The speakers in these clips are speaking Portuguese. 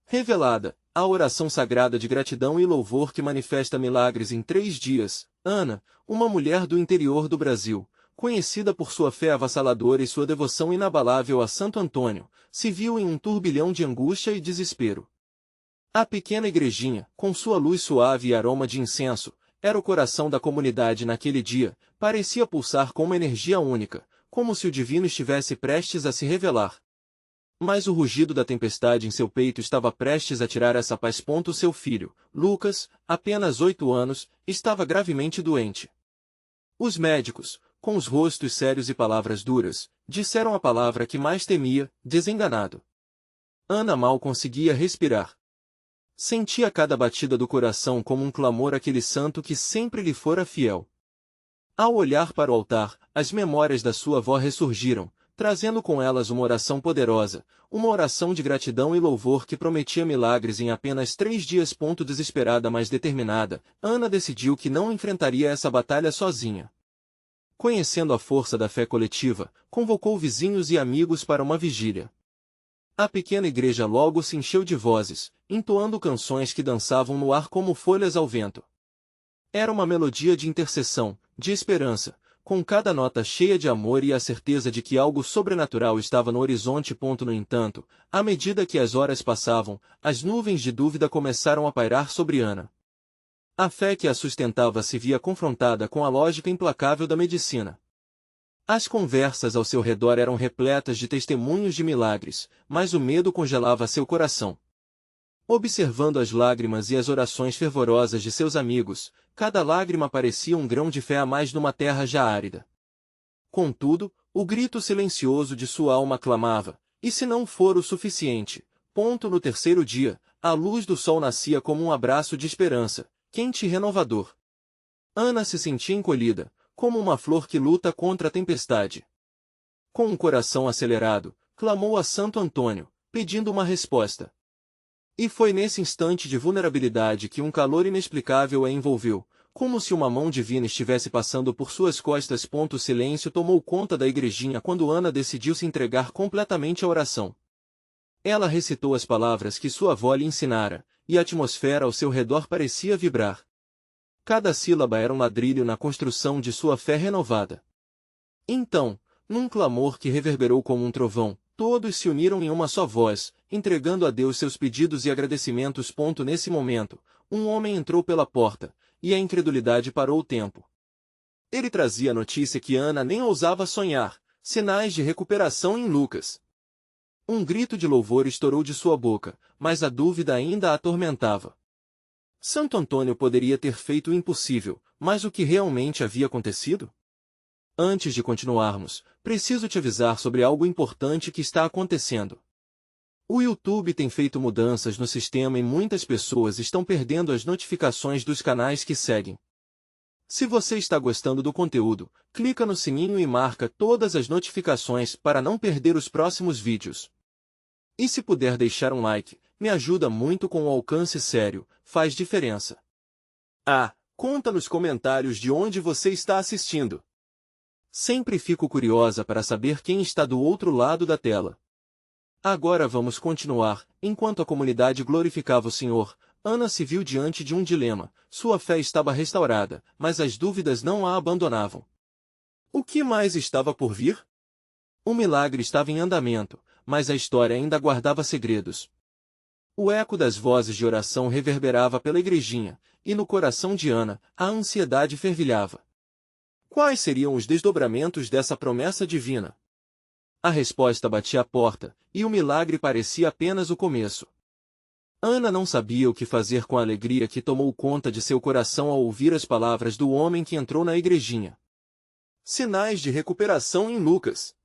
Revelada, a oração sagrada de gratidão e louvor que manifesta milagres em 3 dias. Ana, uma mulher do interior do Brasil, conhecida por sua fé avassaladora e sua devoção inabalável a Santo Antônio, se viu em um turbilhão de angústia e desespero. A pequena igrejinha, com sua luz suave e aroma de incenso, era o coração da comunidade naquele dia, parecia pulsar com uma energia única, como se o divino estivesse prestes a se revelar. Mas o rugido da tempestade em seu peito estava prestes a tirar essa paz. Seu filho, Lucas, apenas 8 anos, estava gravemente doente. Os médicos, com os rostos sérios e palavras duras, disseram a palavra que mais temia, desenganado. Ana mal conseguia respirar. Sentia cada batida do coração como um clamor àquele santo que sempre lhe fora fiel. Ao olhar para o altar, as memórias da sua avó ressurgiram, trazendo com elas uma oração poderosa, uma oração de gratidão e louvor que prometia milagres em apenas 3 dias. Desesperada mas determinada, Ana decidiu que não enfrentaria essa batalha sozinha. Conhecendo a força da fé coletiva, convocou vizinhos e amigos para uma vigília. A pequena igreja logo se encheu de vozes, entoando canções que dançavam no ar como folhas ao vento. Era uma melodia de intercessão, de esperança, com cada nota cheia de amor e a certeza de que algo sobrenatural estava no horizonte. No entanto, à medida que as horas passavam, as nuvens de dúvida começaram a pairar sobre Ana. A fé que a sustentava se via confrontada com a lógica implacável da medicina. As conversas ao seu redor eram repletas de testemunhos de milagres, mas o medo congelava seu coração. Observando as lágrimas e as orações fervorosas de seus amigos, cada lágrima parecia um grão de fé a mais numa terra já árida. Contudo, o grito silencioso de sua alma clamava, e se não for o suficiente, no 3º dia, a luz do sol nascia como um abraço de esperança, quente e renovador. Ana se sentia encolhida, como uma flor que luta contra a tempestade. Com um coração acelerado, clamou a Santo Antônio, pedindo uma resposta. E foi nesse instante de vulnerabilidade que um calor inexplicável a envolveu, como se uma mão divina estivesse passando por suas costas. O silêncio tomou conta da igrejinha quando Ana decidiu se entregar completamente à oração. Ela recitou as palavras que sua avó lhe ensinara, e a atmosfera ao seu redor parecia vibrar. Cada sílaba era um ladrilho na construção de sua fé renovada. Então, num clamor que reverberou como um trovão, todos se uniram em uma só voz, entregando a Deus seus pedidos e agradecimentos. Nesse momento, um homem entrou pela porta, e a incredulidade parou o tempo. Ele trazia a notícia que Ana nem ousava sonhar, sinais de recuperação em Lucas. Um grito de louvor estourou de sua boca, mas a dúvida ainda a atormentava. Santo Antônio poderia ter feito o impossível, mas o que realmente havia acontecido? Antes de continuarmos, preciso te avisar sobre algo importante que está acontecendo. O YouTube tem feito mudanças no sistema e muitas pessoas estão perdendo as notificações dos canais que seguem. Se você está gostando do conteúdo, clica no sininho e marca todas as notificações para não perder os próximos vídeos. E se puder deixar um like, me ajuda muito com o alcance sério, faz diferença. Conta nos comentários de onde você está assistindo. Sempre fico curiosa para saber quem está do outro lado da tela. Agora vamos continuar. Enquanto a comunidade glorificava o Senhor, Ana se viu diante de um dilema. Sua fé estava restaurada, mas as dúvidas não a abandonavam. O que mais estava por vir? O milagre estava em andamento, mas a história ainda guardava segredos. O eco das vozes de oração reverberava pela igrejinha, e no coração de Ana, a ansiedade fervilhava. Quais seriam os desdobramentos dessa promessa divina? A resposta batia à porta, e o milagre parecia apenas o começo. Ana não sabia o que fazer com a alegria que tomou conta de seu coração ao ouvir as palavras do homem que entrou na igrejinha. Sinais de recuperação em Lucas.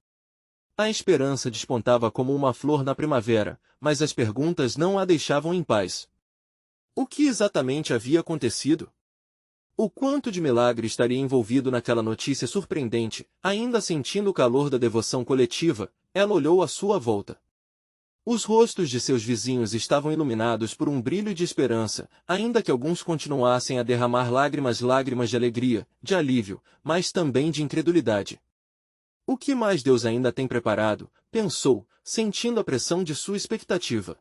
A esperança despontava como uma flor na primavera, mas as perguntas não a deixavam em paz. O que exatamente havia acontecido? O quanto de milagre estaria envolvido naquela notícia surpreendente? Ainda sentindo o calor da devoção coletiva, ela olhou à sua volta. Os rostos de seus vizinhos estavam iluminados por um brilho de esperança, ainda que alguns continuassem a derramar lágrimas de alegria, de alívio, mas também de incredulidade. O que mais Deus ainda tem preparado? Pensou, sentindo a pressão de sua expectativa.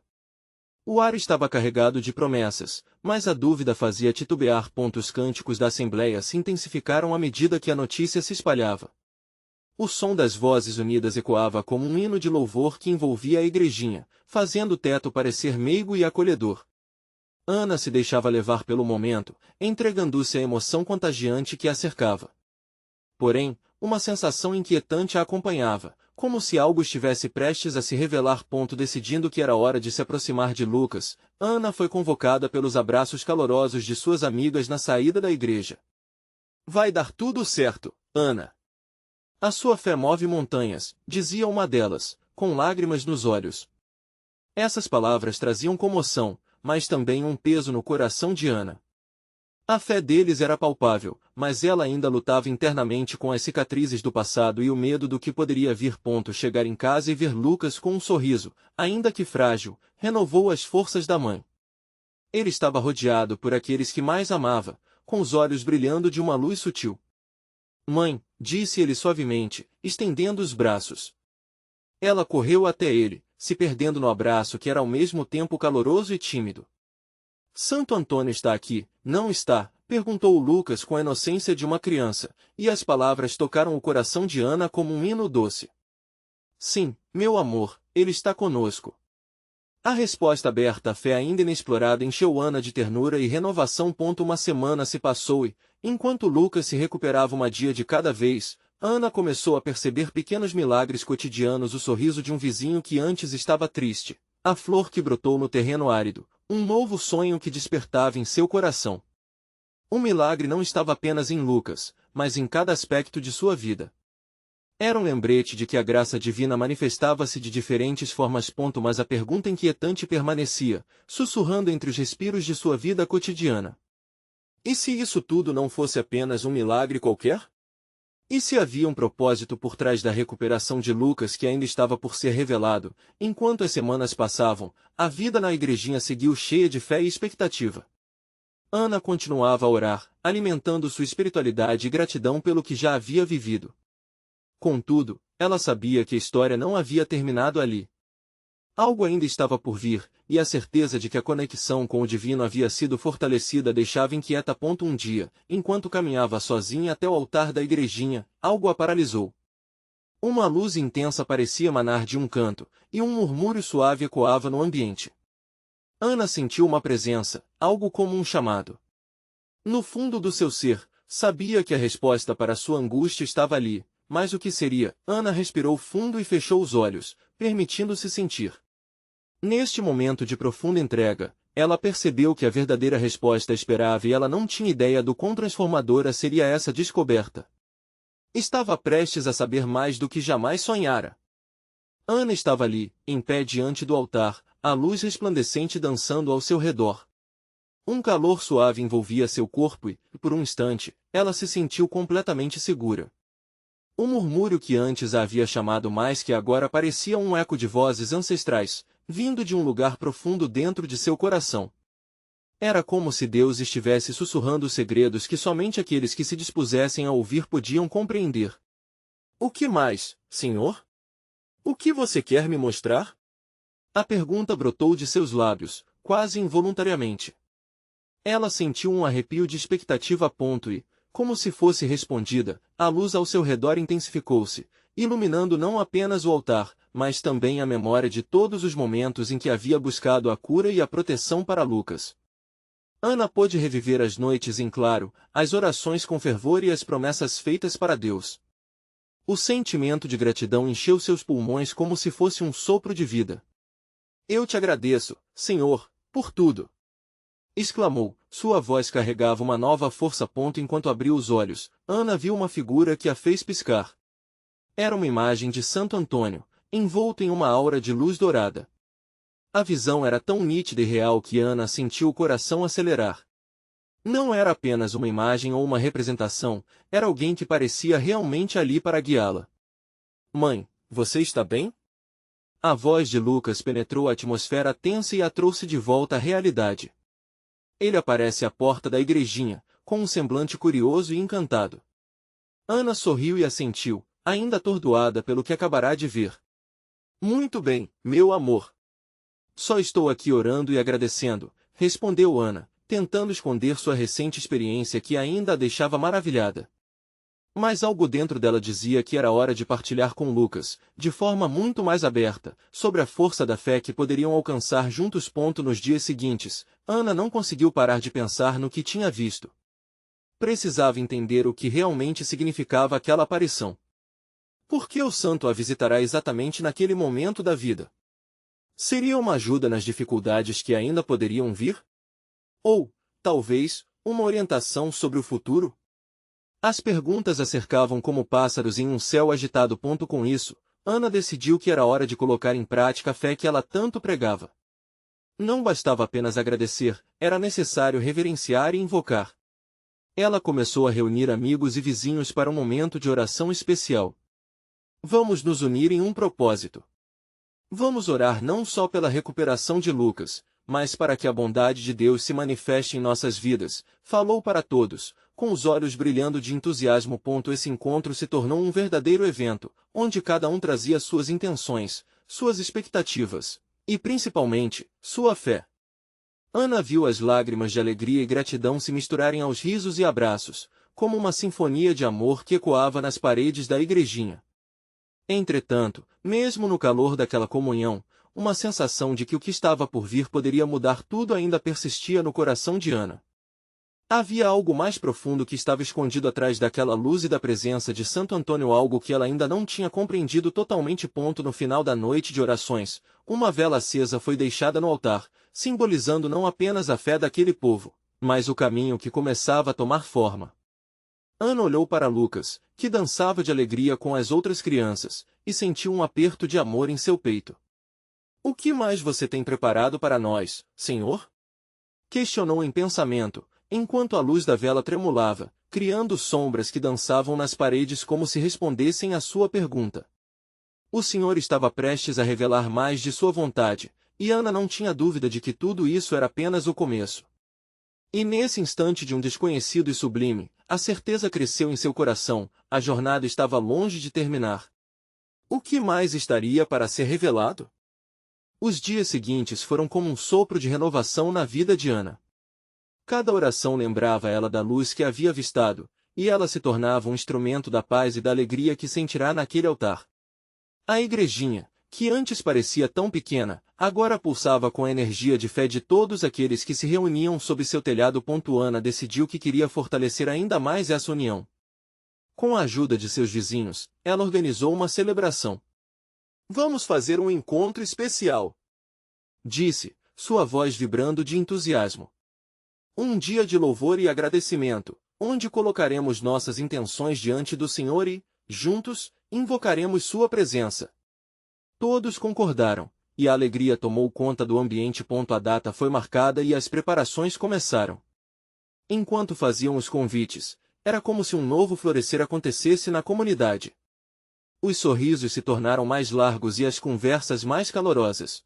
O ar estava carregado de promessas, mas a dúvida fazia titubear. Os cânticos da Assembleia se intensificaram à medida que a notícia se espalhava. O som das vozes unidas ecoava como um hino de louvor que envolvia a igrejinha, fazendo o teto parecer meigo e acolhedor. Ana se deixava levar pelo momento, entregando-se à emoção contagiante que a cercava. Porém, uma sensação inquietante a acompanhava, como se algo estivesse prestes a se revelar. Decidindo que era hora de se aproximar de Lucas, Ana foi convocada pelos abraços calorosos de suas amigas na saída da igreja. Vai dar tudo certo, Ana. A sua fé move montanhas, dizia uma delas, com lágrimas nos olhos. Essas palavras traziam comoção, mas também um peso no coração de Ana. A fé deles era palpável, mas ela ainda lutava internamente com as cicatrizes do passado e o medo do que poderia vir. Chegar em casa e ver Lucas com um sorriso, ainda que frágil, renovou as forças da mãe. Ele estava rodeado por aqueles que mais amava, com os olhos brilhando de uma luz sutil. Mãe, disse ele suavemente, estendendo os braços. Ela correu até ele, se perdendo no abraço que era ao mesmo tempo caloroso e tímido. Santo Antônio está aqui, não está? Perguntou Lucas com a inocência de uma criança, e as palavras tocaram o coração de Ana como um hino doce. Sim, meu amor, ele está conosco. A resposta aberta à fé ainda inexplorada encheu Ana de ternura e renovação. Uma semana se passou e, enquanto Lucas se recuperava uma dia de cada vez, Ana começou a perceber pequenos milagres cotidianos: o sorriso de um vizinho que antes estava triste, a flor que brotou no terreno árido, um novo sonho que despertava em seu coração. O milagre não estava apenas em Lucas, mas em cada aspecto de sua vida. Era um lembrete de que a graça divina manifestava-se de diferentes formas. Mas a pergunta inquietante permanecia, sussurrando entre os respiros de sua vida cotidiana. E se isso tudo não fosse apenas um milagre qualquer? E se havia um propósito por trás da recuperação de Lucas que ainda estava por ser revelado? Enquanto as semanas passavam, a vida na igrejinha seguiu cheia de fé e expectativa. Ana continuava a orar, alimentando sua espiritualidade e gratidão pelo que já havia vivido. Contudo, ela sabia que a história não havia terminado ali. Algo ainda estava por vir, e a certeza de que a conexão com o divino havia sido fortalecida deixava inquieta. Um dia, enquanto caminhava sozinha até o altar da igrejinha, algo a paralisou. Uma luz intensa parecia emanar de um canto, e um murmúrio suave ecoava no ambiente. Ana sentiu uma presença, algo como um chamado. No fundo do seu ser, sabia que a resposta para sua angústia estava ali. Mas o que seria? Ana respirou fundo e fechou os olhos, permitindo-se sentir. Neste momento de profunda entrega, ela percebeu que a verdadeira resposta esperava e ela não tinha ideia do quão transformadora seria essa descoberta. Estava prestes a saber mais do que jamais sonhara. Ana estava ali, em pé diante do altar, a luz resplandecente dançando ao seu redor. Um calor suave envolvia seu corpo e, por um instante, ela se sentiu completamente segura. O murmúrio que antes a havia chamado mais que agora parecia um eco de vozes ancestrais, vindo de um lugar profundo dentro de seu coração. Era como se Deus estivesse sussurrando segredos que somente aqueles que se dispusessem a ouvir podiam compreender. O que mais, Senhor? O que você quer me mostrar? A pergunta brotou de seus lábios, quase involuntariamente. Ela sentiu um arrepio de expectativa e, como se fosse respondida, a luz ao seu redor intensificou-se, iluminando não apenas o altar, mas também a memória de todos os momentos em que havia buscado a cura e a proteção para Lucas. Ana pôde reviver as noites em claro, as orações com fervor e as promessas feitas para Deus. O sentimento de gratidão encheu seus pulmões como se fosse um sopro de vida. Eu te agradeço, Senhor, por tudo! Exclamou, sua voz carregava uma nova força. Enquanto abriu os olhos, Ana viu uma figura que a fez piscar. Era uma imagem de Santo Antônio, envolto em uma aura de luz dourada. A visão era tão nítida e real que Ana sentiu o coração acelerar. Não era apenas uma imagem ou uma representação, era alguém que parecia realmente ali para guiá-la. Mãe, você está bem? A voz de Lucas penetrou a atmosfera tensa e a trouxe de volta à realidade. Ele aparece à porta da igrejinha, com um semblante curioso e encantado. Ana sorriu e assentiu, ainda atordoada pelo que acabará de ver. Muito bem, meu amor. Só estou aqui orando e agradecendo, respondeu Ana, tentando esconder sua recente experiência que ainda a deixava maravilhada. Mas algo dentro dela dizia que era hora de partilhar com Lucas, de forma muito mais aberta, sobre a força da fé que poderiam alcançar juntos. Nos dias seguintes, Ana não conseguiu parar de pensar no que tinha visto. Precisava entender o que realmente significava aquela aparição. Por que o santo a visitará exatamente naquele momento da vida? Seria uma ajuda nas dificuldades que ainda poderiam vir? Ou, talvez, uma orientação sobre o futuro? As perguntas a cercavam como pássaros em um céu agitado. Com isso, Ana decidiu que era hora de colocar em prática a fé que ela tanto pregava. Não bastava apenas agradecer, era necessário reverenciar e invocar. Ela começou a reunir amigos e vizinhos para um momento de oração especial. Vamos nos unir em um propósito. Vamos orar não só pela recuperação de Lucas, mas para que a bondade de Deus se manifeste em nossas vidas, falou para todos, com os olhos brilhando de entusiasmo. Esse encontro se tornou um verdadeiro evento, onde cada um trazia suas intenções, suas expectativas, e principalmente, sua fé. Ana viu as lágrimas de alegria e gratidão se misturarem aos risos e abraços, como uma sinfonia de amor que ecoava nas paredes da igrejinha. Entretanto, mesmo no calor daquela comunhão, uma sensação de que o que estava por vir poderia mudar tudo ainda persistia no coração de Ana. Havia algo mais profundo que estava escondido atrás daquela luz e da presença de Santo Antônio, algo que ela ainda não tinha compreendido totalmente. No final da noite de orações, uma vela acesa foi deixada no altar, simbolizando não apenas a fé daquele povo, mas o caminho que começava a tomar forma. Ana olhou para Lucas, que dançava de alegria com as outras crianças, e sentiu um aperto de amor em seu peito. O que mais você tem preparado para nós, Senhor? Questionou em pensamento, enquanto a luz da vela tremulava, criando sombras que dançavam nas paredes como se respondessem à sua pergunta. O Senhor estava prestes a revelar mais de sua vontade, e Ana não tinha dúvida de que tudo isso era apenas o começo. E nesse instante de um desconhecido e sublime, a certeza cresceu em seu coração, a jornada estava longe de terminar. O que mais estaria para ser revelado? Os dias seguintes foram como um sopro de renovação na vida de Ana. Cada oração lembrava ela da luz que havia avistado, e ela se tornava um instrumento da paz e da alegria que sentirá naquele altar. A igrejinha, que antes parecia tão pequena, agora pulsava com a energia de fé de todos aqueles que se reuniam sob seu telhado. Ana decidiu que queria fortalecer ainda mais essa união. Com a ajuda de seus vizinhos, ela organizou uma celebração. Vamos fazer um encontro especial, disse, sua voz vibrando de entusiasmo. Um dia de louvor e agradecimento, onde colocaremos nossas intenções diante do Senhor e, juntos, invocaremos sua presença. Todos concordaram, e a alegria tomou conta do ambiente. A data foi marcada e as preparações começaram. Enquanto faziam os convites, era como se um novo florescer acontecesse na comunidade. Os sorrisos se tornaram mais largos e as conversas mais calorosas.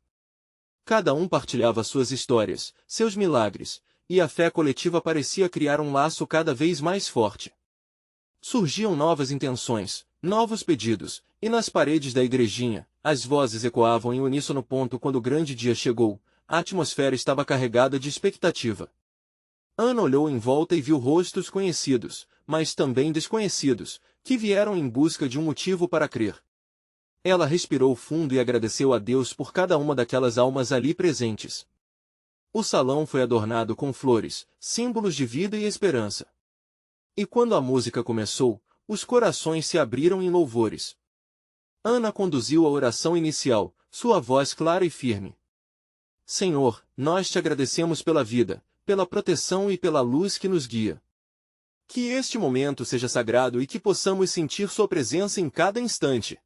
Cada um partilhava suas histórias, seus milagres, e a fé coletiva parecia criar um laço cada vez mais forte. Surgiam novas intenções, novos pedidos, e nas paredes da igrejinha, as vozes ecoavam em uníssono. Quando o grande dia chegou, a atmosfera estava carregada de expectativa. Ana olhou em volta e viu rostos conhecidos, mas também desconhecidos, que vieram em busca de um motivo para crer. Ela respirou fundo e agradeceu a Deus por cada uma daquelas almas ali presentes. O salão foi adornado com flores, símbolos de vida e esperança. E quando a música começou, os corações se abriram em louvores. Ana conduziu a oração inicial, sua voz clara e firme. Senhor, nós te agradecemos pela vida, pela proteção e pela luz que nos guia. Que este momento seja sagrado e que possamos sentir sua presença em cada instante.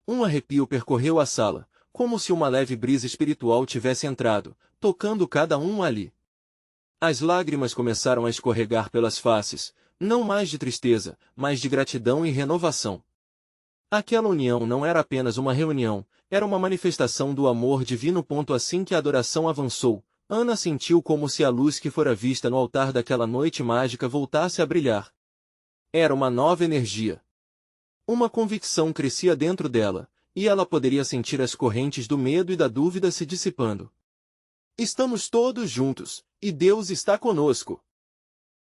Um arrepio percorreu a sala, como se uma leve brisa espiritual tivesse entrado, tocando cada um ali. As lágrimas começaram a escorregar pelas faces, não mais de tristeza, mas de gratidão e renovação. Aquela união não era apenas uma reunião, era uma manifestação do amor divino. Assim que a adoração avançou, Ana sentiu como se a luz que fora vista no altar daquela noite mágica voltasse a brilhar. Era uma nova energia. Uma convicção crescia dentro dela, e ela poderia sentir as correntes do medo e da dúvida se dissipando. Estamos todos juntos, e Deus está conosco!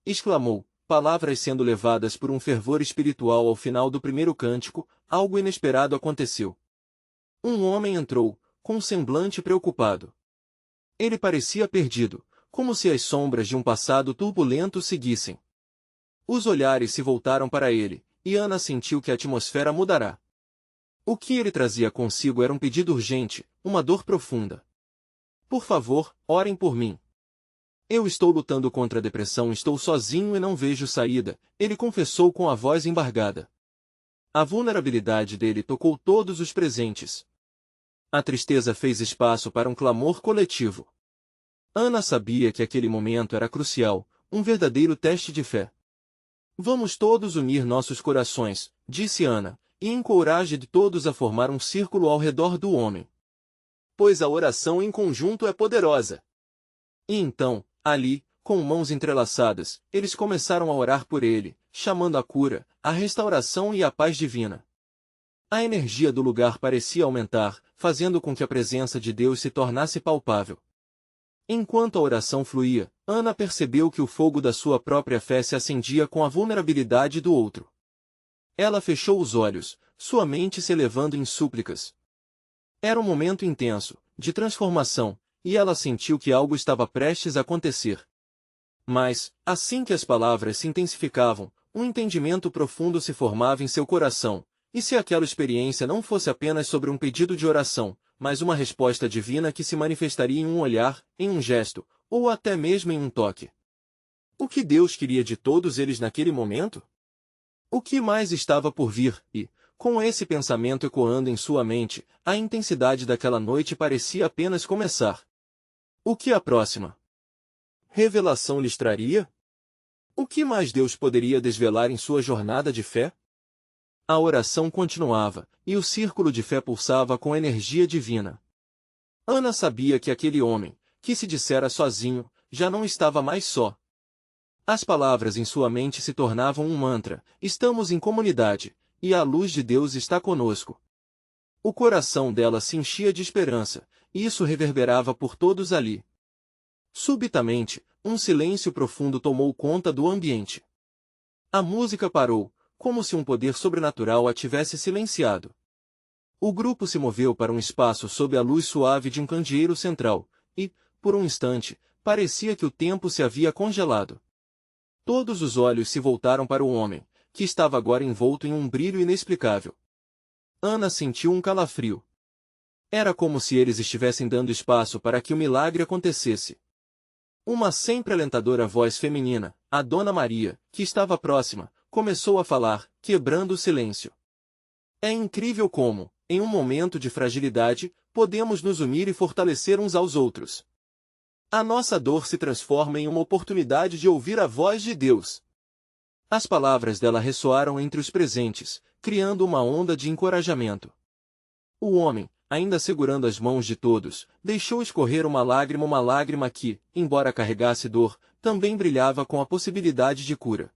Exclamou, palavras sendo levadas por um fervor espiritual ao final do primeiro cântico. Algo inesperado aconteceu. Um homem entrou, com um semblante preocupado. Ele parecia perdido, como se as sombras de um passado turbulento seguissem. Os olhares se voltaram para ele, e Ana sentiu que a atmosfera mudará. O que ele trazia consigo era um pedido urgente, uma dor profunda. Por favor, orem por mim. Eu estou lutando contra a depressão, estou sozinho e não vejo saída, ele confessou com a voz embargada. A vulnerabilidade dele tocou todos os presentes. A tristeza fez espaço para um clamor coletivo. Ana sabia que aquele momento era crucial, um verdadeiro teste de fé. Vamos todos unir nossos corações, disse Ana, e encoraje de todos a formar um círculo ao redor do homem. Pois a oração em conjunto é poderosa. E então, ali, com mãos entrelaçadas, eles começaram a orar por ele, chamando a cura, a restauração e a paz divina. A energia do lugar parecia aumentar, fazendo com que a presença de Deus se tornasse palpável. Enquanto a oração fluía, Ana percebeu que o fogo da sua própria fé se acendia com a vulnerabilidade do outro. Ela fechou os olhos, sua mente se elevando em súplicas. Era um momento intenso, de transformação, e ela sentiu que algo estava prestes a acontecer. Mas, assim que as palavras se intensificavam, um entendimento profundo se formava em seu coração. E se aquela experiência não fosse apenas sobre um pedido de oração, mas uma resposta divina que se manifestaria em um olhar, em um gesto, ou até mesmo em um toque? O que Deus queria de todos eles naquele momento? O que mais estava por vir? E, com esse pensamento ecoando em sua mente, a intensidade daquela noite parecia apenas começar. O que a próxima revelação lhes traria? O que mais Deus poderia desvelar em sua jornada de fé? A oração continuava, e o círculo de fé pulsava com energia divina. Ana sabia que aquele homem, que se dissera sozinho, já não estava mais só. As palavras em sua mente se tornavam um mantra: estamos em comunidade, e a luz de Deus está conosco. O coração dela se enchia de esperança, e isso reverberava por todos ali. Subitamente, um silêncio profundo tomou conta do ambiente. A música parou, como se um poder sobrenatural a tivesse silenciado. O grupo se moveu para um espaço sob a luz suave de um candeeiro central, e, por um instante, parecia que o tempo se havia congelado. Todos os olhos se voltaram para o homem, que estava agora envolto em um brilho inexplicável. Ana sentiu um calafrio. Era como se eles estivessem dando espaço para que o milagre acontecesse. Uma sempre alentadora voz feminina, a Dona Maria, que estava próxima, começou a falar, quebrando o silêncio. É incrível como, em um momento de fragilidade, podemos nos unir e fortalecer uns aos outros. A nossa dor se transforma em uma oportunidade de ouvir a voz de Deus. As palavras dela ressoaram entre os presentes, criando uma onda de encorajamento. O homem, ainda segurando as mãos de todos, deixou escorrer uma lágrima que, embora carregasse dor, também brilhava com a possibilidade de cura.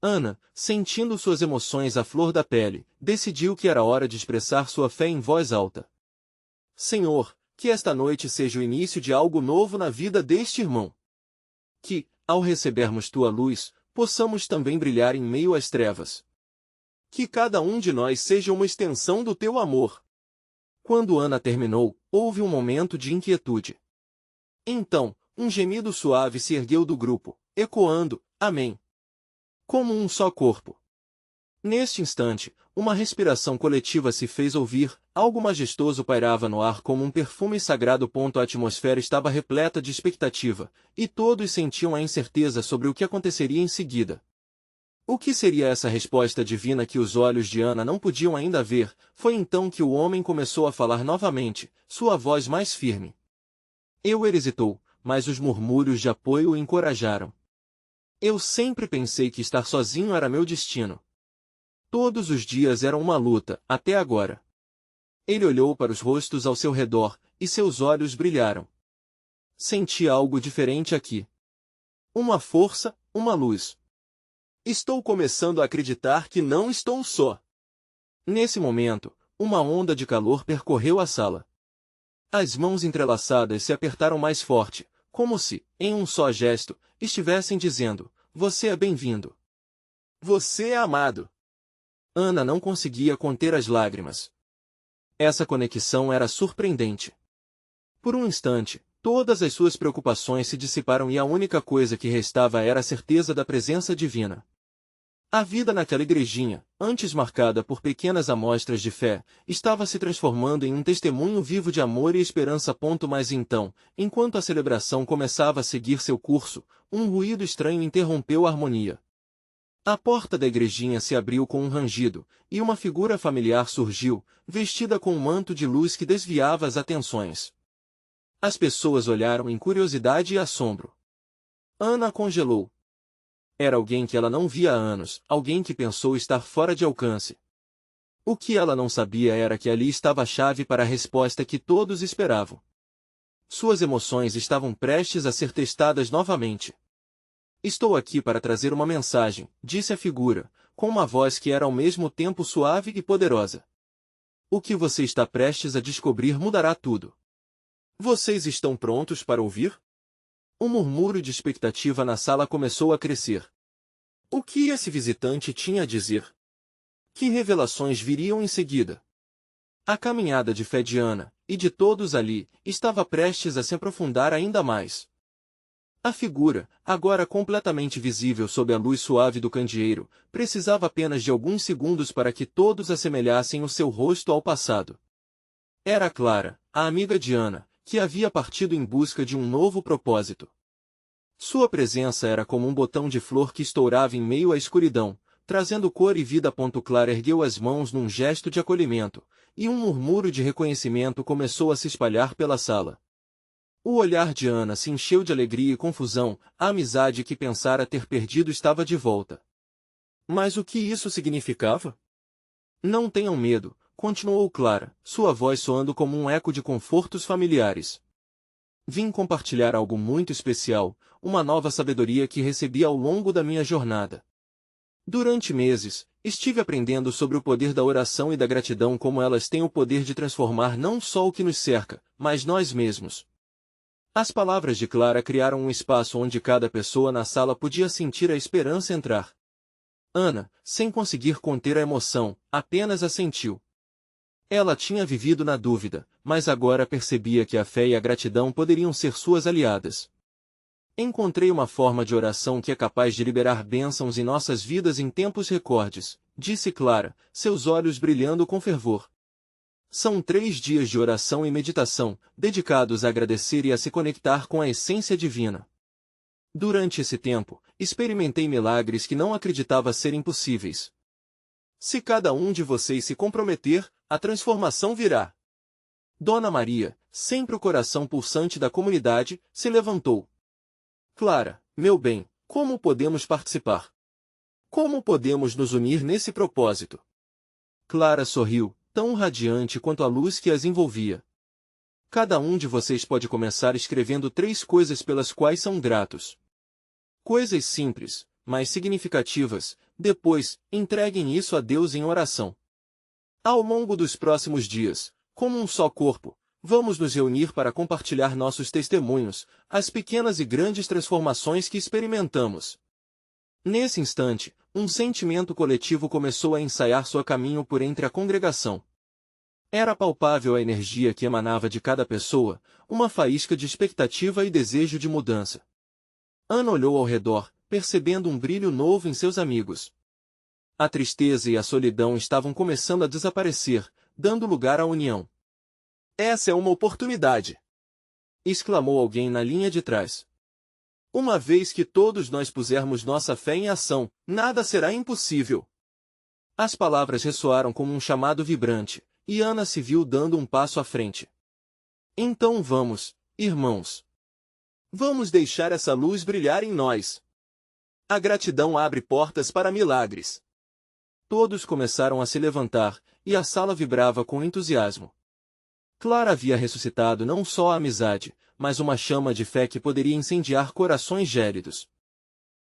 Ana, sentindo suas emoções à flor da pele, decidiu que era hora de expressar sua fé em voz alta. Senhor, que esta noite seja o início de algo novo na vida deste irmão. Que, ao recebermos tua luz, possamos também brilhar em meio às trevas. Que cada um de nós seja uma extensão do teu amor. Quando Ana terminou, houve um momento de inquietude. Então, um gemido suave se ergueu do grupo, ecoando, Amém. Como um só corpo. Neste instante, uma respiração coletiva se fez ouvir, algo majestoso pairava no ar como um perfume sagrado. A atmosfera estava repleta de expectativa, e todos sentiam a incerteza sobre o que aconteceria em seguida. O que seria essa resposta divina que os olhos de Ana não podiam ainda ver? Foi então que o homem começou a falar novamente, sua voz mais firme. Eu hesitou, mas os murmúrios de apoio o encorajaram. Eu sempre pensei que estar sozinho era meu destino. Todos os dias eram uma luta, até agora. Ele olhou para os rostos ao seu redor, e seus olhos brilharam. Senti algo diferente aqui. Uma força, uma luz. Estou começando a acreditar que não estou só. Nesse momento, uma onda de calor percorreu a sala. As mãos entrelaçadas se apertaram mais forte, como se, em um só gesto, estivessem dizendo: "Você é bem-vindo. Você é amado." Ana não conseguia conter as lágrimas. Essa conexão era surpreendente. Por um instante, todas as suas preocupações se dissiparam e a única coisa que restava era a certeza da presença divina. A vida naquela igrejinha, antes marcada por pequenas amostras de fé, estava se transformando em um testemunho vivo de amor e esperança. Mas então, enquanto a celebração começava a seguir seu curso, um ruído estranho interrompeu a harmonia. A porta da igrejinha se abriu com um rangido, e uma figura familiar surgiu, vestida com um manto de luz que desviava as atenções. As pessoas olharam em curiosidade e assombro. Ana congelou. Era alguém que ela não via há anos, alguém que pensou estar fora de alcance. O que ela não sabia era que ali estava a chave para a resposta que todos esperavam. Suas emoções estavam prestes a ser testadas novamente. "Estou aqui para trazer uma mensagem", disse a figura, com uma voz que era ao mesmo tempo suave e poderosa. "O que você está prestes a descobrir mudará tudo. Vocês estão prontos para ouvir?" Um murmúrio de expectativa na sala começou a crescer. O que esse visitante tinha a dizer? Que revelações viriam em seguida? A caminhada de fé de Ana, e de todos ali, estava prestes a se aprofundar ainda mais. A figura, agora completamente visível sob a luz suave do candeeiro, precisava apenas de alguns segundos para que todos assemelhassem o seu rosto ao passado. Era Clara, a amiga de Ana, que havia partido em busca de um novo propósito. Sua presença era como um botão de flor que estourava em meio à escuridão, trazendo cor e vida. Clara ergueu as mãos num gesto de acolhimento, e um murmúrio de reconhecimento começou a se espalhar pela sala. O olhar de Ana se encheu de alegria e confusão, a amizade que pensara ter perdido estava de volta. Mas o que isso significava? "Não tenham medo", continuou Clara, sua voz soando como um eco de confortos familiares. "Vim compartilhar algo muito especial, uma nova sabedoria que recebi ao longo da minha jornada. Durante meses, estive aprendendo sobre o poder da oração e da gratidão, como elas têm o poder de transformar não só o que nos cerca, mas nós mesmos." As palavras de Clara criaram um espaço onde cada pessoa na sala podia sentir a esperança entrar. Ana, sem conseguir conter a emoção, apenas assentiu. Ela tinha vivido na dúvida, mas agora percebia que a fé e a gratidão poderiam ser suas aliadas. "Encontrei uma forma de oração que é capaz de liberar bênçãos em nossas vidas em tempos recordes", disse Clara, seus olhos brilhando com fervor. "São 3 dias de oração e meditação, dedicados a agradecer e a se conectar com a essência divina. Durante esse tempo, experimentei milagres que não acreditava serem possíveis. Se cada um de vocês se comprometer, a transformação virá." Dona Maria, sempre o coração pulsante da comunidade, se levantou. "Clara, meu bem, como podemos participar? Como podemos nos unir nesse propósito?" Clara sorriu, tão radiante quanto a luz que as envolvia. "Cada um de vocês pode começar escrevendo 3 coisas pelas quais são gratos. Coisas simples, mas significativas. Depois, entreguem isso a Deus em oração. Ao longo dos próximos dias, como um só corpo, vamos nos reunir para compartilhar nossos testemunhos, as pequenas e grandes transformações que experimentamos." Nesse instante, um sentimento coletivo começou a ensaiar seu caminho por entre a congregação. Era palpável a energia que emanava de cada pessoa, uma faísca de expectativa e desejo de mudança. Ana olhou ao redor, percebendo um brilho novo em seus amigos. A tristeza e a solidão estavam começando a desaparecer, dando lugar à união. "Essa é uma oportunidade!" exclamou alguém na linha de trás. "Uma vez que todos nós pusermos nossa fé em ação, nada será impossível." As palavras ressoaram como um chamado vibrante, e Ana se viu dando um passo à frente. "Então vamos, irmãos. Vamos deixar essa luz brilhar em nós. A gratidão abre portas para milagres." Todos começaram a se levantar, e a sala vibrava com entusiasmo. Clara havia ressuscitado não só a amizade, mas uma chama de fé que poderia incendiar corações gélidos.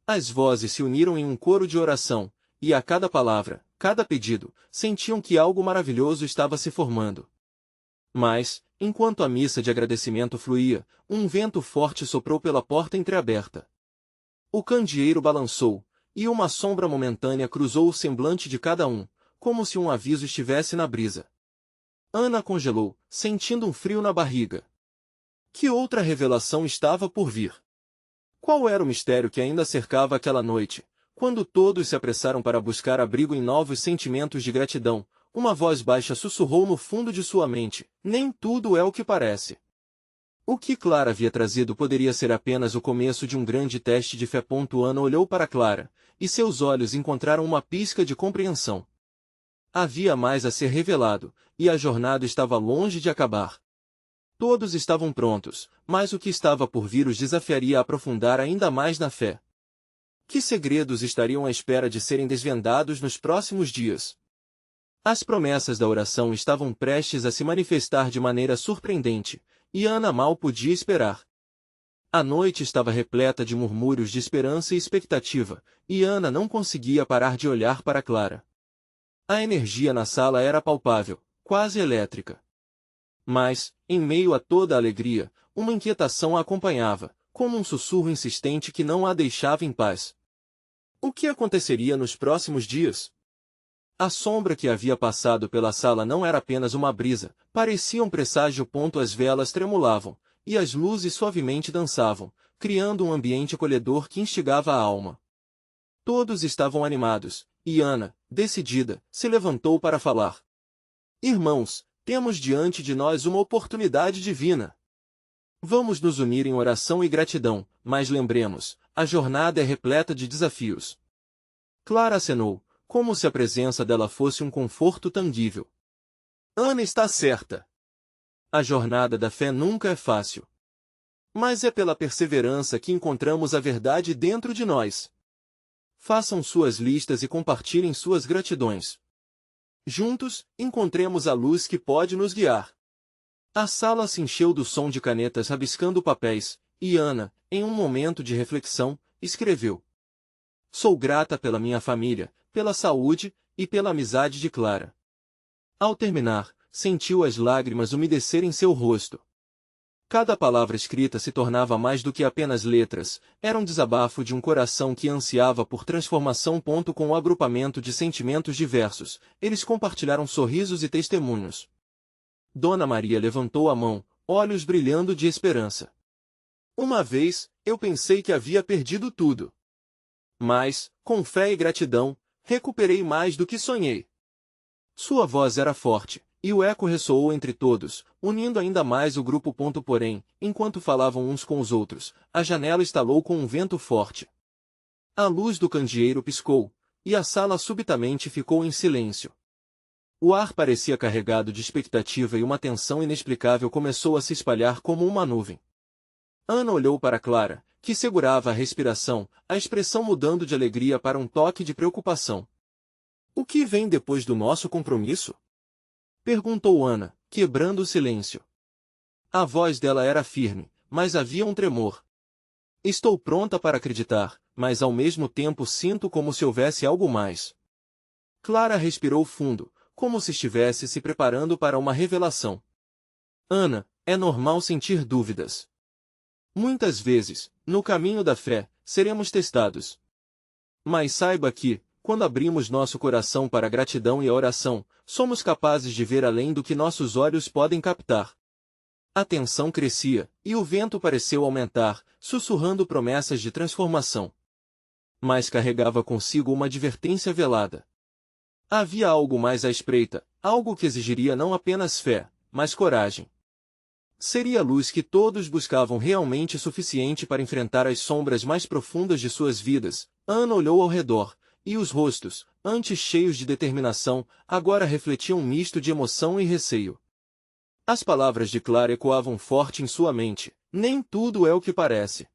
As vozes se uniram em um coro de oração, e a cada palavra, cada pedido, sentiam que algo maravilhoso estava se formando. Mas, enquanto a missa de agradecimento fluía, um vento forte soprou pela porta entreaberta. O candeeiro balançou, e uma sombra momentânea cruzou o semblante de cada um, como se um aviso estivesse na brisa. Ana congelou, sentindo um frio na barriga. Que outra revelação estava por vir? Qual era o mistério que ainda cercava aquela noite? Quando todos se apressaram para buscar abrigo em novos sentimentos de gratidão, uma voz baixa sussurrou no fundo de sua mente: nem tudo é o que parece. O que Clara havia trazido poderia ser apenas o começo de um grande teste de fé. Ana olhou para Clara, e seus olhos encontraram uma pisca de compreensão. Havia mais a ser revelado, e a jornada estava longe de acabar. Todos estavam prontos, mas o que estava por vir os desafiaria a aprofundar ainda mais na fé. Que segredos estariam à espera de serem desvendados nos próximos dias? As promessas da oração estavam prestes a se manifestar de maneira surpreendente, e Ana mal podia esperar. A noite estava repleta de murmúrios de esperança e expectativa, e Ana não conseguia parar de olhar para Clara. A energia na sala era palpável, quase elétrica. Mas, em meio a toda a alegria, uma inquietação a acompanhava, como um sussurro insistente que não a deixava em paz. O que aconteceria nos próximos dias? A sombra que havia passado pela sala não era apenas uma brisa, parecia um presságio. As velas tremulavam, e as luzes suavemente dançavam, criando um ambiente acolhedor que instigava a alma. Todos estavam animados, e Ana, decidida, se levantou para falar. Irmãos, temos diante de nós uma oportunidade divina. Vamos nos unir em oração e gratidão, mas lembremos, a jornada é repleta de desafios. Clara acenou, como se a presença dela fosse um conforto tangível. Ana está certa. A jornada da fé nunca é fácil. Mas é pela perseverança que encontramos a verdade dentro de nós. Façam suas listas e compartilhem suas gratidões. Juntos, encontremos a luz que pode nos guiar. A sala se encheu do som de canetas rabiscando papéis, e Ana, em um momento de reflexão, escreveu: Sou grata pela minha família, pela saúde e pela amizade de Clara. Ao terminar, sentiu as lágrimas umedecerem seu rosto. Cada palavra escrita se tornava mais do que apenas letras, era um desabafo de um coração que ansiava por transformação. Com o agrupamento de sentimentos diversos, eles compartilharam sorrisos e testemunhos. Dona Maria levantou a mão, olhos brilhando de esperança. Uma vez, eu pensei que havia perdido tudo. Mas, com fé e gratidão, recuperei mais do que sonhei. Sua voz era forte, e o eco ressoou entre todos, unindo ainda mais o grupo. Porém, enquanto falavam uns com os outros, a janela estalou com um vento forte. A luz do candeeiro piscou, e a sala subitamente ficou em silêncio. O ar parecia carregado de expectativa e uma tensão inexplicável começou a se espalhar como uma nuvem. Ana olhou para Clara, que segurava a respiração, a expressão mudando de alegria para um toque de preocupação. O que vem depois do nosso compromisso? Perguntou Ana, quebrando o silêncio. A voz dela era firme, mas havia um tremor. Estou pronta para acreditar, mas ao mesmo tempo sinto como se houvesse algo mais. Clara respirou fundo, como se estivesse se preparando para uma revelação. Ana, é normal sentir dúvidas. Muitas vezes, no caminho da fé, seremos testados. Mas saiba que, quando abrimos nosso coração para a gratidão e a oração, somos capazes de ver além do que nossos olhos podem captar. A tensão crescia, e o vento pareceu aumentar, sussurrando promessas de transformação. Mas carregava consigo uma advertência velada. Havia algo mais à espreita, algo que exigiria não apenas fé, mas coragem. Seria a luz que todos buscavam realmente suficiente para enfrentar as sombras mais profundas de suas vidas? Ana olhou ao redor, e os rostos, antes cheios de determinação, agora refletiam um misto de emoção e receio. As palavras de Clara ecoavam forte em sua mente: nem tudo é o que parece.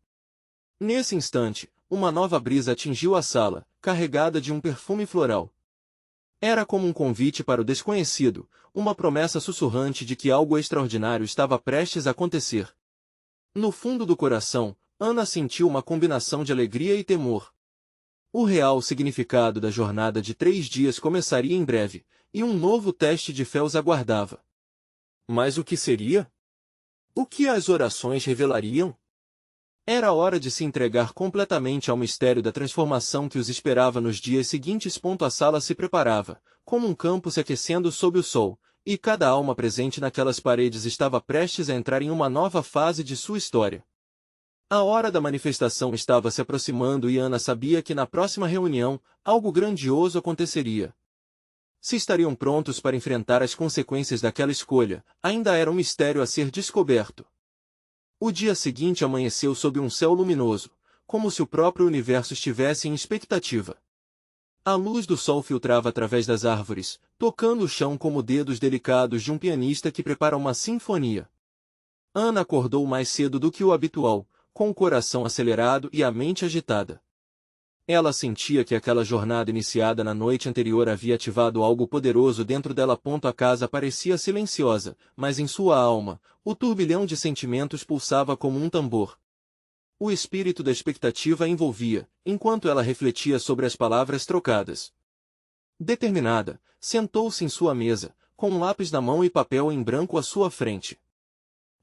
Nesse instante, uma nova brisa atingiu a sala, carregada de um perfume floral. Era como um convite para o desconhecido, uma promessa sussurrante de que algo extraordinário estava prestes a acontecer. No fundo do coração, Ana sentiu uma combinação de alegria e temor. O real significado da jornada de 3 dias começaria em breve, e um novo teste de fé os aguardava. Mas o que seria? O que as orações revelariam? Era hora de se entregar completamente ao mistério da transformação que os esperava nos dias seguintes. A sala se preparava, como um campo se aquecendo sob o sol, e cada alma presente naquelas paredes estava prestes a entrar em uma nova fase de sua história. A hora da manifestação estava se aproximando e Ana sabia que na próxima reunião, algo grandioso aconteceria. Se estariam prontos para enfrentar as consequências daquela escolha, ainda era um mistério a ser descoberto. O dia seguinte amanheceu sob um céu luminoso, como se o próprio universo estivesse em expectativa. A luz do sol filtrava através das árvores, tocando o chão como dedos delicados de um pianista que prepara uma sinfonia. Ana acordou mais cedo do que o habitual, com o coração acelerado e a mente agitada. Ela sentia que aquela jornada iniciada na noite anterior havia ativado algo poderoso dentro dela. A casa parecia silenciosa, mas em sua alma, o turbilhão de sentimentos pulsava como um tambor. O espírito da expectativa a envolvia, enquanto ela refletia sobre as palavras trocadas. Determinada, sentou-se em sua mesa, com um lápis na mão e papel em branco à sua frente.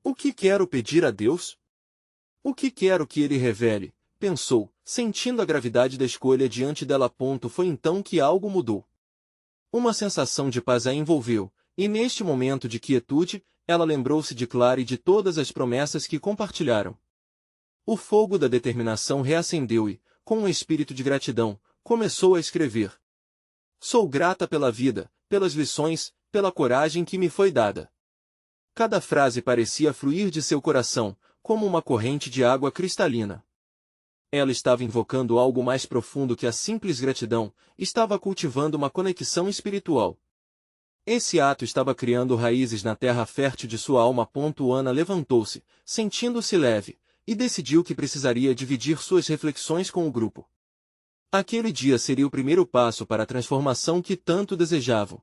O que quero pedir a Deus? O que quero que Ele revele? Pensou, sentindo a gravidade da escolha diante dela. Foi então que algo mudou. Uma sensação de paz a envolveu, e neste momento de quietude, ela lembrou-se de Clara e de todas as promessas que compartilharam. O fogo da determinação reacendeu e, com um espírito de gratidão, começou a escrever. Sou grata pela vida, pelas lições, pela coragem que me foi dada. Cada frase parecia fluir de seu coração, como uma corrente de água cristalina. Ela estava invocando algo mais profundo que a simples gratidão, estava cultivando uma conexão espiritual. Esse ato estava criando raízes na terra fértil de sua alma. Ana levantou-se, sentindo-se leve, e decidiu que precisaria dividir suas reflexões com o grupo. Aquele dia seria o primeiro passo para a transformação que tanto desejavam.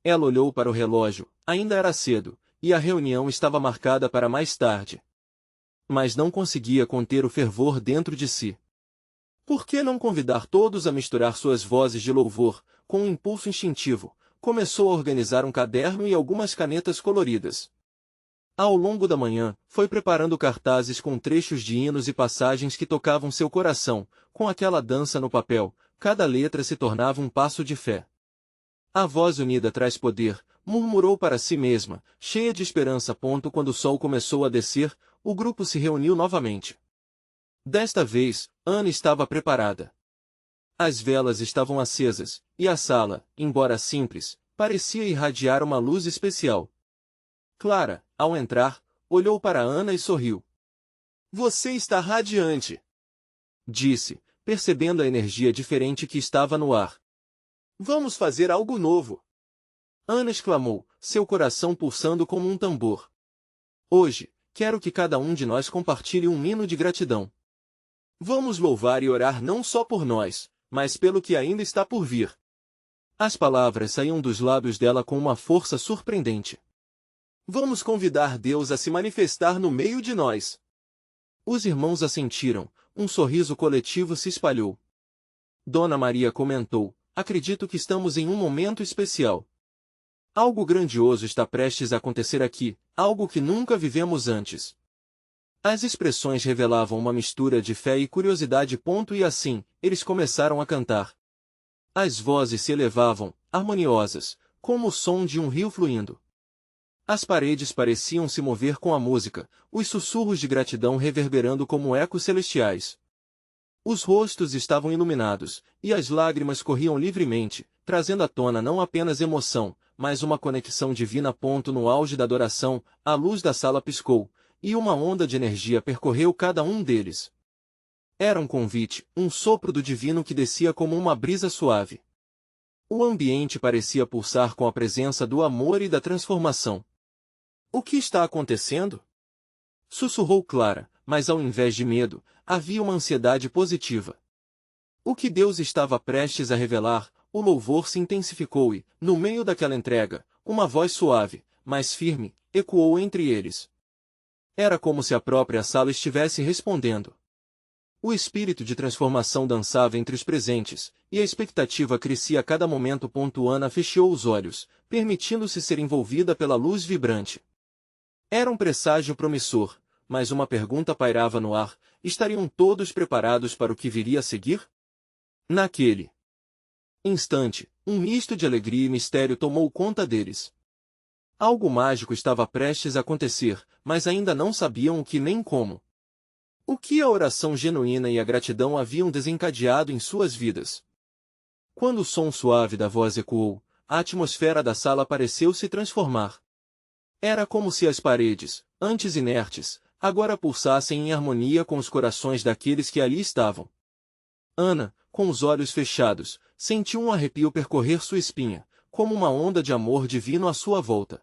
Ela olhou para o relógio, ainda era cedo, e a reunião estava marcada para mais tarde. Mas não conseguia conter o fervor dentro de si. Por que não convidar todos a misturar suas vozes de louvor? Com um impulso instintivo, começou a organizar um caderno e algumas canetas coloridas. Ao longo da manhã, foi preparando cartazes com trechos de hinos e passagens que tocavam seu coração. Com aquela dança no papel, cada letra se tornava um passo de fé. A voz unida traz poder, murmurou para si mesma, cheia de esperança. Quando o sol começou a descer, o grupo se reuniu novamente. Desta vez, Ana estava preparada. As velas estavam acesas, e a sala, embora simples, parecia irradiar uma luz especial. Clara, ao entrar, olhou para Ana e sorriu. Você está radiante, disse, percebendo a energia diferente que estava no ar. Vamos fazer algo novo. Ana exclamou, seu coração pulsando como um tambor. Hoje, quero que cada um de nós compartilhe um hino de gratidão. Vamos louvar e orar não só por nós, mas pelo que ainda está por vir. As palavras saíam dos lábios dela com uma força surpreendente. Vamos convidar Deus a se manifestar no meio de nós. Os irmãos assentiram, um sorriso coletivo se espalhou. Dona Maria comentou, acredito que estamos em um momento especial. Algo grandioso está prestes a acontecer aqui, algo que nunca vivemos antes. As expressões revelavam uma mistura de fé e curiosidade. E assim, eles começaram a cantar. As vozes se elevavam, harmoniosas, como o som de um rio fluindo. As paredes pareciam se mover com a música, os sussurros de gratidão reverberando como ecos celestiais. Os rostos estavam iluminados, e as lágrimas corriam livremente, trazendo à tona não apenas emoção, mas uma conexão divina. No auge da adoração, a luz da sala piscou, e uma onda de energia percorreu cada um deles. Era um convite, um sopro do divino que descia como uma brisa suave. O ambiente parecia pulsar com a presença do amor e da transformação. O que está acontecendo? Sussurrou Clara, mas ao invés de medo, havia uma ansiedade positiva. O que Deus estava prestes a revelar, o louvor se intensificou e, no meio daquela entrega, uma voz suave, mas firme, ecoou entre eles. Era como se a própria sala estivesse respondendo. O espírito de transformação dançava entre os presentes, e a expectativa crescia a cada momento. Ana fechou os olhos, permitindo-se ser envolvida pela luz vibrante. Era um presságio promissor, mas uma pergunta pairava no ar: estariam todos preparados para o que viria a seguir? Naquele instante, um misto de alegria e mistério tomou conta deles. Algo mágico estava prestes a acontecer, mas ainda não sabiam o que nem como. O que a oração genuína e a gratidão haviam desencadeado em suas vidas. Quando o som suave da voz ecoou, a atmosfera da sala pareceu se transformar. Era como se as paredes, antes inertes, agora pulsassem em harmonia com os corações daqueles que ali estavam. Ana, com os olhos fechados, sentiu um arrepio percorrer sua espinha, como uma onda de amor divino à sua volta.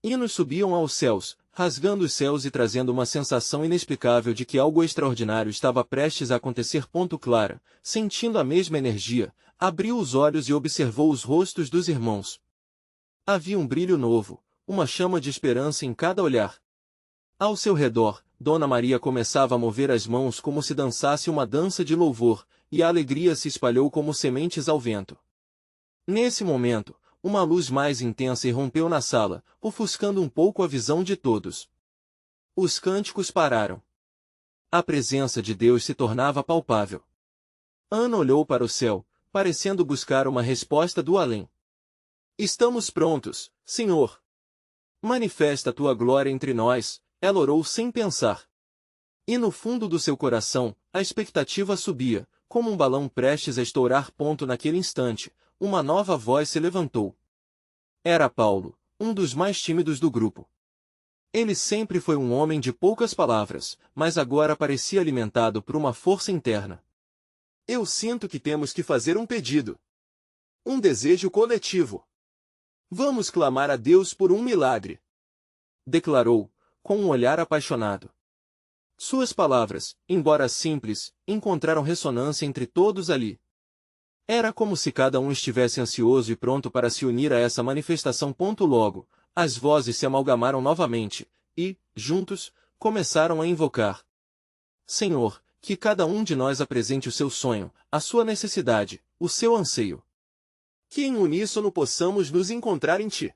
Hinos subiam aos céus, rasgando os céus e trazendo uma sensação inexplicável de que algo extraordinário estava prestes a acontecer. Clara, sentindo a mesma energia, abriu os olhos e observou os rostos dos irmãos. Havia um brilho novo, uma chama de esperança em cada olhar. Ao seu redor, Dona Maria começava a mover as mãos como se dançasse uma dança de louvor, e a alegria se espalhou como sementes ao vento. Nesse momento, uma luz mais intensa irrompeu na sala, ofuscando um pouco a visão de todos. Os cânticos pararam. A presença de Deus se tornava palpável. Ana olhou para o céu, parecendo buscar uma resposta do além. Estamos prontos, Senhor. Manifesta a tua glória entre nós, ela orou sem pensar. E no fundo do seu coração, a expectativa subia, como um balão prestes a estourar. Naquele instante, uma nova voz se levantou. Era Paulo, um dos mais tímidos do grupo. Ele sempre foi um homem de poucas palavras, mas agora parecia alimentado por uma força interna. Eu sinto que temos que fazer um pedido. Um desejo coletivo. Vamos clamar a Deus por um milagre. Declarou, com um olhar apaixonado. Suas palavras, embora simples, encontraram ressonância entre todos ali. Era como se cada um estivesse ansioso e pronto para se unir a essa manifestação. Logo, as vozes se amalgamaram novamente, e, juntos, começaram a invocar. Senhor, que cada um de nós apresente o seu sonho, a sua necessidade, o seu anseio. Que em uníssono possamos nos encontrar em Ti.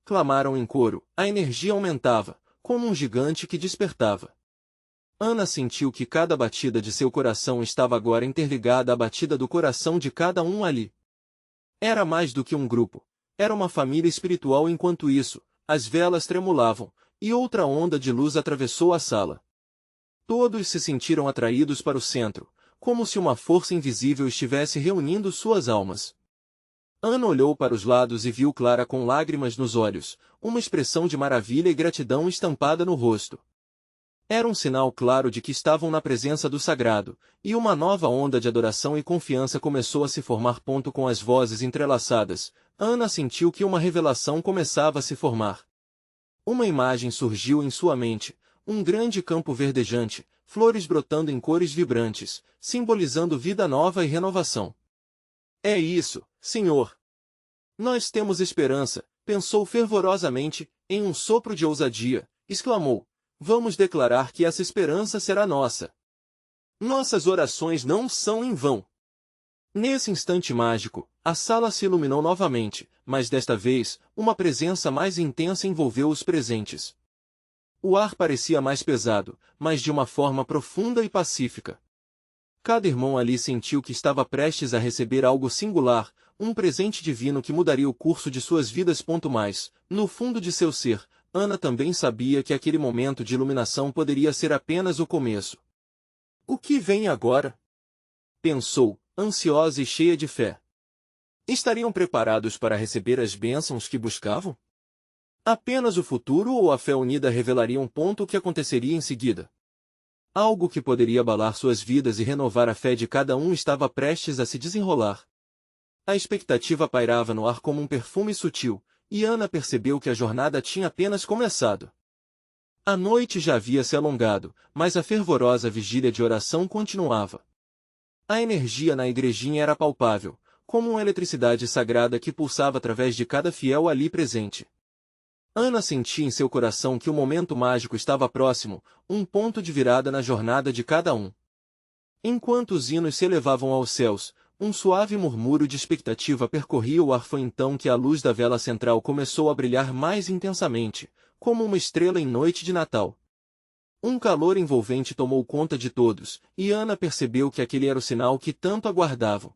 Clamaram em coro, a energia aumentava, como um gigante que despertava. Ana sentiu que cada batida de seu coração estava agora interligada à batida do coração de cada um ali. Era mais do que um grupo. Era uma família espiritual. Enquanto isso, as velas tremulavam, e outra onda de luz atravessou a sala. Todos se sentiram atraídos para o centro, como se uma força invisível estivesse reunindo suas almas. Ana olhou para os lados e viu Clara com lágrimas nos olhos, uma expressão de maravilha e gratidão estampada no rosto. Era um sinal claro de que estavam na presença do sagrado, e uma nova onda de adoração e confiança começou a se formar. Com as vozes entrelaçadas, Ana sentiu que uma revelação começava a se formar. Uma imagem surgiu em sua mente, um grande campo verdejante, flores brotando em cores vibrantes, simbolizando vida nova e renovação. É isso, Senhor. Nós temos esperança, pensou fervorosamente, em um sopro de ousadia, exclamou. Vamos declarar que essa esperança será nossa. Nossas orações não são em vão. Nesse instante mágico, a sala se iluminou novamente, mas desta vez, uma presença mais intensa envolveu os presentes. O ar parecia mais pesado, mas de uma forma profunda e pacífica. Cada irmão ali sentiu que estava prestes a receber algo singular, um presente divino que mudaria o curso de suas vidas. Mais, no fundo de seu ser, Ana também sabia que aquele momento de iluminação poderia ser apenas o começo. O que vem agora? Pensou, ansiosa e cheia de fé. Estariam preparados para receber as bênçãos que buscavam? Apenas o futuro ou a fé unida revelariam o que aconteceria em seguida? Algo que poderia abalar suas vidas e renovar a fé de cada um estava prestes a se desenrolar. A expectativa pairava no ar como um perfume sutil, e Ana percebeu que a jornada tinha apenas começado. A noite já havia se alongado, mas a fervorosa vigília de oração continuava. A energia na igrejinha era palpável, como uma eletricidade sagrada que pulsava através de cada fiel ali presente. Ana sentia em seu coração que o momento mágico estava próximo, um ponto de virada na jornada de cada um. Enquanto os hinos se elevavam aos céus, um suave murmúrio de expectativa percorria o ar. Foi então que a luz da vela central começou a brilhar mais intensamente, como uma estrela em noite de Natal. Um calor envolvente tomou conta de todos, e Ana percebeu que aquele era o sinal que tanto aguardavam.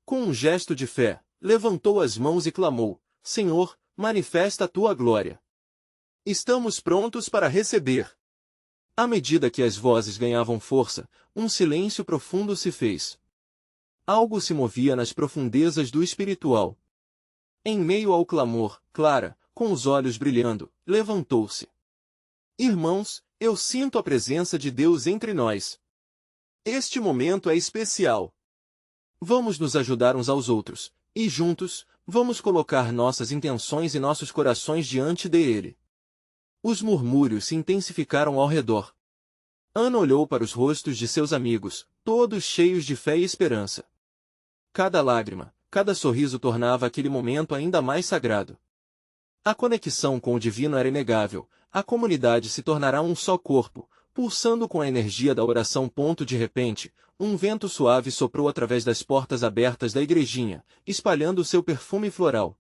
Com um gesto de fé, levantou as mãos e clamou: Senhor, manifesta a tua glória. Estamos prontos para receber. À medida que as vozes ganhavam força, um silêncio profundo se fez. Algo se movia nas profundezas do espiritual. Em meio ao clamor, Clara, com os olhos brilhando, levantou-se. Irmãos, eu sinto a presença de Deus entre nós. Este momento é especial. Vamos nos ajudar uns aos outros, e juntos, vamos colocar nossas intenções e nossos corações diante dele. Os murmúrios se intensificaram ao redor. Ana olhou para os rostos de seus amigos, todos cheios de fé e esperança. Cada lágrima, cada sorriso tornava aquele momento ainda mais sagrado. A conexão com o divino era inegável, a comunidade se tornará um só corpo, pulsando com a energia da oração. De repente, um vento suave soprou através das portas abertas da igrejinha, espalhando seu perfume floral.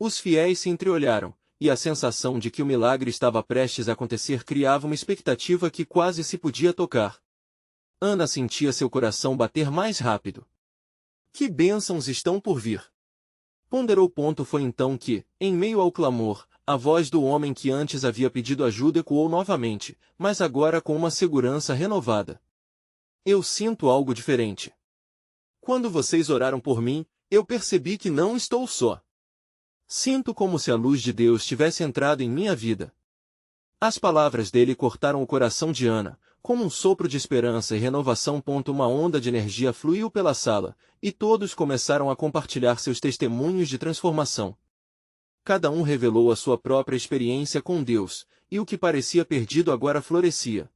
Os fiéis se entreolharam, e a sensação de que o milagre estava prestes a acontecer criava uma expectativa que quase se podia tocar. Ana sentia seu coração bater mais rápido. Que bênçãos estão por vir! Ponderou. Foi então que, em meio ao clamor, a voz do homem que antes havia pedido ajuda ecoou novamente, mas agora com uma segurança renovada. Eu sinto algo diferente. Quando vocês oraram por mim, eu percebi que não estou só. Sinto como se a luz de Deus tivesse entrado em minha vida. As palavras dele cortaram o coração de Ana, como um sopro de esperança e renovação. Uma onda de energia fluiu pela sala, e todos começaram a compartilhar seus testemunhos de transformação. Cada um revelou a sua própria experiência com Deus, e o que parecia perdido agora florescia.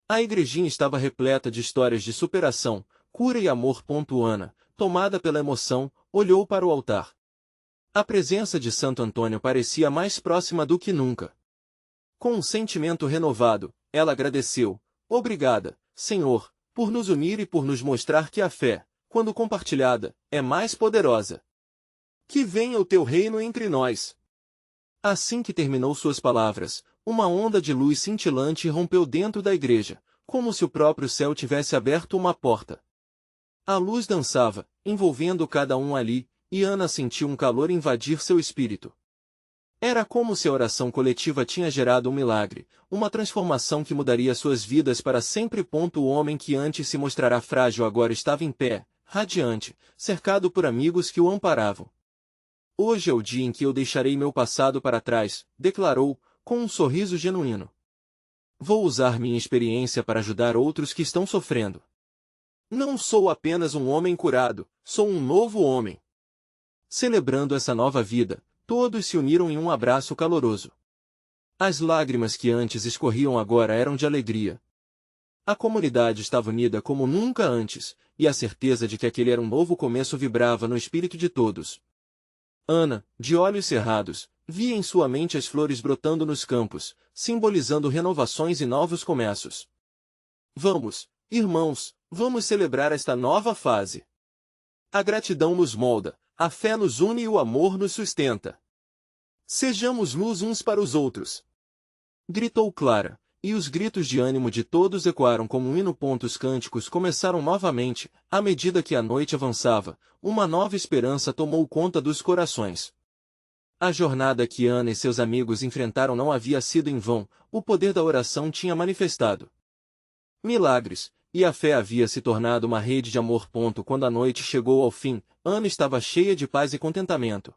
A igrejinha estava repleta de histórias de superação, cura e amor. Ana, tomada pela emoção, olhou para o altar. A presença de Santo Antônio parecia mais próxima do que nunca. Com um sentimento renovado, ela agradeceu: Obrigada, Senhor, por nos unir e por nos mostrar que a fé, quando compartilhada, é mais poderosa. Que venha o teu reino entre nós. Assim que terminou suas palavras, uma onda de luz cintilante rompeu dentro da igreja, como se o próprio céu tivesse aberto uma porta. A luz dançava, envolvendo cada um ali, e Ana sentiu um calor invadir seu espírito. Era como se a oração coletiva tinha gerado um milagre, uma transformação que mudaria suas vidas para sempre. O homem que antes se mostrara frágil agora estava em pé, radiante, cercado por amigos que o amparavam. Hoje é o dia em que eu deixarei meu passado para trás, declarou, com um sorriso genuíno. Vou usar minha experiência para ajudar outros que estão sofrendo. Não sou apenas um homem curado, sou um novo homem. Celebrando essa nova vida, todos se uniram em um abraço caloroso. As lágrimas que antes escorriam agora eram de alegria. A comunidade estava unida como nunca antes, e a certeza de que aquele era um novo começo vibrava no espírito de todos. Ana, de olhos cerrados, via em sua mente as flores brotando nos campos, simbolizando renovações e novos começos. Vamos, irmãos, vamos celebrar esta nova fase. A gratidão nos molda, a fé nos une e o amor nos sustenta. Sejamos luz uns para os outros. Gritou Clara, e os gritos de ânimo de todos ecoaram como um hino. Os cânticos começaram novamente, à medida que a noite avançava, uma nova esperança tomou conta dos corações. A jornada que Ana e seus amigos enfrentaram não havia sido em vão, o poder da oração tinha manifestado milagres, e a fé havia se tornado uma rede de amor. Quando a noite chegou ao fim, Ana estava cheia de paz e contentamento.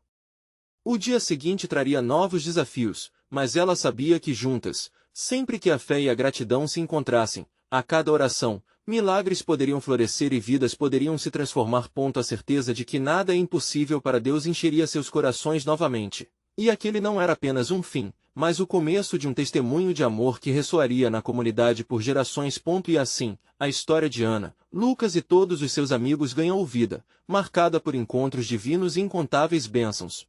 O dia seguinte traria novos desafios, mas ela sabia que juntas, sempre que a fé e a gratidão se encontrassem, a cada oração, milagres poderiam florescer e vidas poderiam se transformar. A certeza de que nada é impossível para Deus encheria seus corações novamente. E aquele não era apenas um fim, mas o começo de um testemunho de amor que ressoaria na comunidade por gerações. E assim, a história de Ana, Lucas e todos os seus amigos ganhou vida, marcada por encontros divinos e incontáveis bênçãos.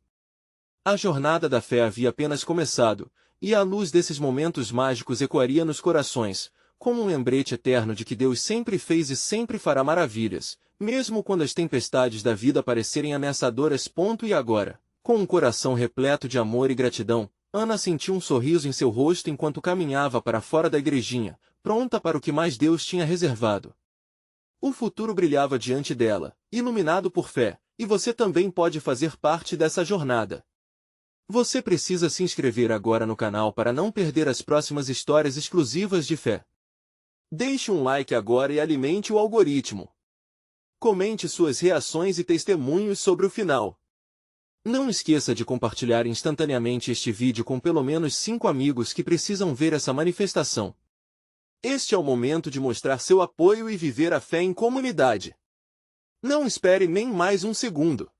A jornada da fé havia apenas começado, e a luz desses momentos mágicos ecoaria nos corações, como um lembrete eterno de que Deus sempre fez e sempre fará maravilhas, mesmo quando as tempestades da vida parecerem ameaçadoras. E agora, com um coração repleto de amor e gratidão, Ana sentiu um sorriso em seu rosto enquanto caminhava para fora da igrejinha, pronta para o que mais Deus tinha reservado. O futuro brilhava diante dela, iluminado por fé, e você também pode fazer parte dessa jornada. Você precisa se inscrever agora no canal para não perder as próximas histórias exclusivas de fé. Deixe um like agora e alimente o algoritmo. Comente suas reações e testemunhos sobre o final. Não esqueça de compartilhar instantaneamente este vídeo com pelo menos 5 amigos que precisam ver essa manifestação. Este é o momento de mostrar seu apoio e viver a fé em comunidade. Não espere nem mais um segundo.